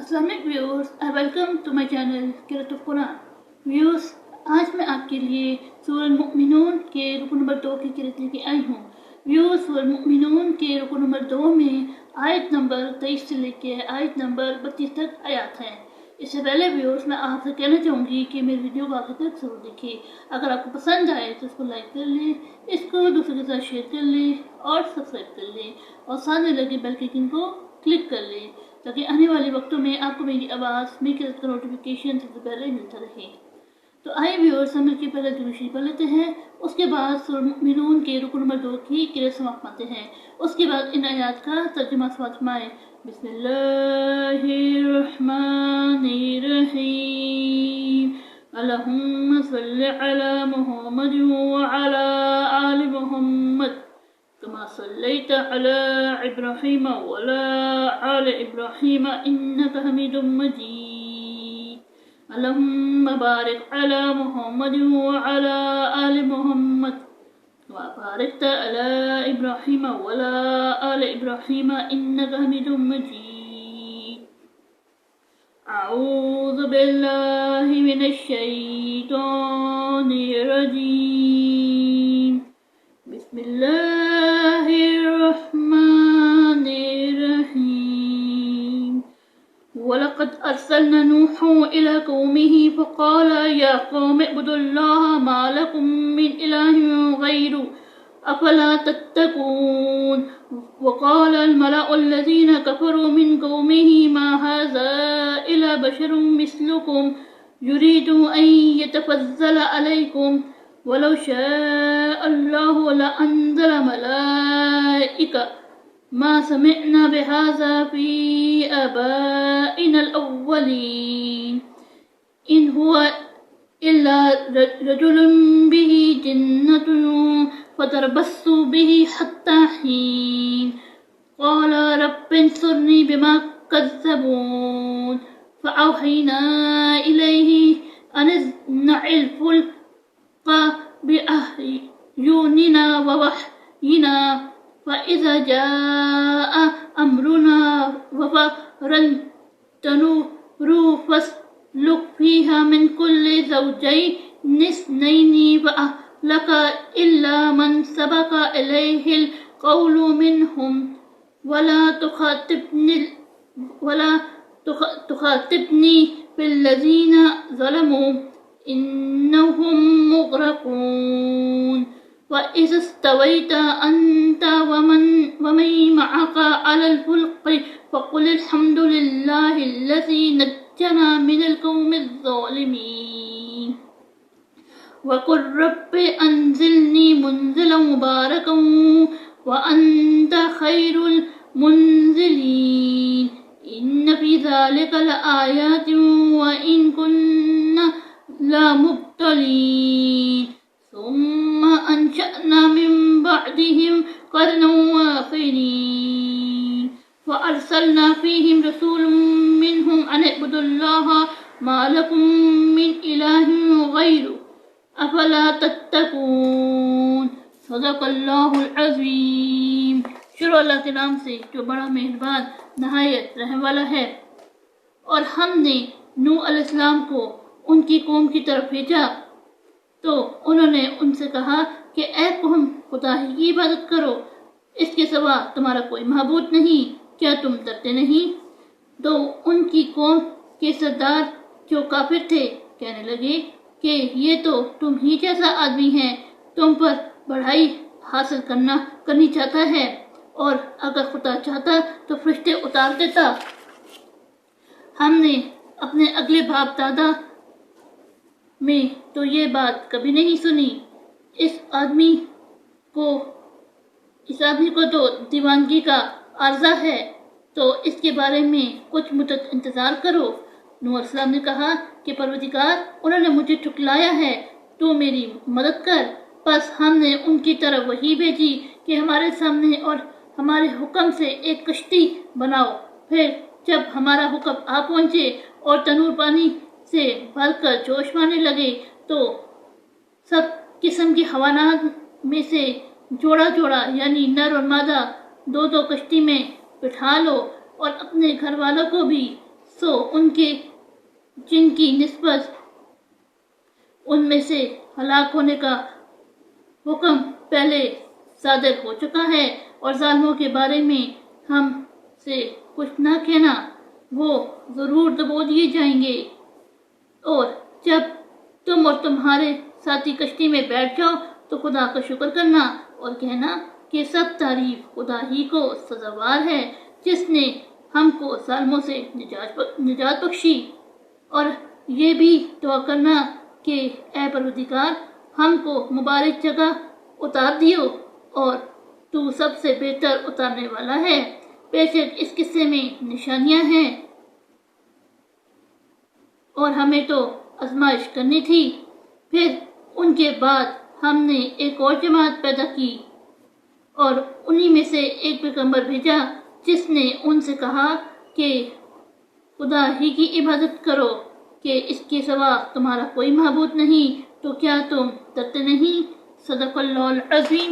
Assalamualaikum viewers, I welcome to my channel Qiratul Quran. Viewers, आज मैं आपके लिए सूरह मुमिनून के रुकू नंबर 2 की किरत लेके आई हूँ. व्यूअर्स, सूरह मुमिनून के रुकू नंबर 2 में आयत नंबर 23 से लेके आयत नंबर 32 तक आयात हैं. इससे पहले व्यूअर्स मैं आपसे कहना चाहूँगी कि मेरी वीडियो को आखिर तक जरूर देखिए. अगर आपको पसंद आए तो इसको लाइक कर लें, इसको दूसरे के साथ शेयर कर लें और सब्सक्राइब कर लें और सामने लगे बेल के आइकन को क्लिक कर लें ताकि आने वाले वक्तों में आपको मेरी आवाज़ मेरी किरत का नोटिफिकेशन सबसे पहले मिलता रहे. तो आइए व्यूअर्स, हम इसके पहले दुरूद पढ़ लेते हैं. उसके बाद सूरह मुमिनून के रुकू नंबर 2 की किरत समाप्त करते हैं. उसके बाद इन आयात का तर्जुमा समाप्त फरमाएं. बिस्मिल्लाहिर्रहमानिर्रहीम. अल्लाहुम्मा सल्लि अला मुहम्मद व अला आलि मुहम्मद कमा सल्लैता अला इब्राहीम व अला आलि इब्राहीम इन्नका हमीदुम मजीद. अल्लाहुम्मा बारिक अला मुहम्मद व अला आलि मुहम्मद कमा बारकता अला इब्राहीम व अला आलि इब्राहीम इन्नका हमीदुम मजीद. अऊज़ु बिल्लाहि मिनश शैतानिर रजीम. बिस्मिल्लाहिर्रहमानिर्रहीम. वलक़द अर्सलना नूहन इला क़ौमिही फ़क़ाल या क़ौम इब्दुल्लाह मा लकुम मिन इलाहिन ग़ैरुहु अफ़ला तत्तक़ून. वक़ाल अल-मलअु अल्लज़ीना कफ़रू मिन क़ौमिही मा हाज़ा इल्ला बशरुम मिस्लुकुम युरीदु अन यतफ़ज़्ज़ल अलैकुम वलौ शाअ अल्लाहु लअन्ज़ल मलाइका मा समिअना बिहाज़ा फ़ी आबाइना अल-अव्वलीन. इन हुवा इल्ला रजुलुन बिही जिन्नतुन फ़तरबस्सू बिही हत्ता हीन. क़ाल रब्बिन्सुरनी बिमा कज़्ज़बून. फ़अवहैना इलैहि अन इस्नइल फ़ुल्क बिअ'युनिना व वह्यिना फ़इज़ा जाअ अम्रुना वफ़ारत तन्नूर फ़स्लुक फ़ीहा मिन कुल्लि ज़ौजैनि इस्नैनि वअहलका इल्ला मन सबक़ अलैहिल क़ौलु मिनहुम वला तुख़ातिबनी फ़िल्लज़ीना ज़लमू इन्नहुम मुग़रक़ून. वइज़ इस्तवैता अन्त वमन मअक अलल फ़ुल्क फ़क़ुल अल्हम्दुलिल्लाहिल्लज़ी नज्जना मिनल क़ौमिज़ ज़ालिमीन. वक़ुल रब्बि अनज़िलनी मुनज़िलन मुबारकन व अन्त खैरुल मुनज़िलीन. इन्न फ़ी ज़ालिका लआयातिन व इन कुन्ना लमुब्तलीन. सुम्मा अंशअना मिन बअदिहिम क़रनन आख़रीन फ़अरसलना फ़ीहिम रसूलन मिनहुम अन इअ्बुदुल्लाह मा लकुम मिन इलाहिन ग़ैरुहु अफ़ला तत्तक़ून. सदक़ल्लाहुल अज़ीम. शुरू अल्लाह के नाम से जो बड़ा मेहरबान नहायत रहम वाला है. और हमने नूह अलैहिस्सलाम को उनकी कौम की तरफ भेजा तो उन्होंने उनसे कहा कि ऐ कौम, खुदा ही की इबादत करो, इसके सिवा तुम्हारा कोई महबूद नहीं, क्या तुम डरते नहीं. तो उनकी कौम के सरदार जो काफिर थे कहने लगे कि ये तो तुम ही जैसा आदमी है, तुम पर बढ़ाई हासिल करनी चाहता है, और अगर खुदा चाहता तो फरिश्ते उतार देता. हमने अपने अगले बाप दादा में तो ये बात कभी नहीं सुनी. इस आदमी को तो दीवानगी का आर्जा है, तो इसके बारे में कुछ मुद्दत इंतज़ार करो. नूह अलैहिस्सलाम ने कहा कि परवरदिगार, उन्होंने मुझे ठुकराया है, तो मेरी मदद कर. बस हमने उनकी तरफ वही भेजी कि हमारे सामने और हमारे हुक्म से एक कश्ती बनाओ. फिर जब हमारा हुक्म आ पहुँचे और तनूर पानी से भरकर जोश मारने लगे तो सब किस्म की हवानात में से जोड़ा जोड़ा यानी नर और मादा दो दो कश्ती में बिठा लो और अपने घर वालों को भी سو ان کے جن کی نسبت ان میں سے ہلاک ہونے کا حکم پہلے صادر ہو چکا ہے، اور ظالموں کے بارے میں ہم سے کچھ نہ کہنا، وہ ضرور دبو دیے جائیں گے۔ اور جب تم اور تمہارے ساتھی کشتی میں بیٹھ جاؤ تو خدا کا شکر کرنا اور کہنا کہ سب تعریف خدا ہی کو سزاوار ہے، جس نے ہم کو ظالموں سے نجات بخشی۔ اور یہ بھی دعا کرنا کہ اے پروردگار، ہم کو مبارک جگہ اتار دیو، اور تو سب سے بہتر اتارنے والا ہے۔ بے شک اس قصے میں نشانیاں ہیں، اور ہمیں تو آزمائش کرنی تھی۔ پھر ان کے بعد ہم نے ایک اور جماعت پیدا کی، اور انہی میں سے ایک پیغمبر بھیجا جس نے ان سے کہا کہ خدا ہی کی عبادت کرو، کہ اس کے سوا تمہارا کوئی معبود نہیں، تو کیا تم ڈرتے نہیں؟ صدق اللہ العظیم۔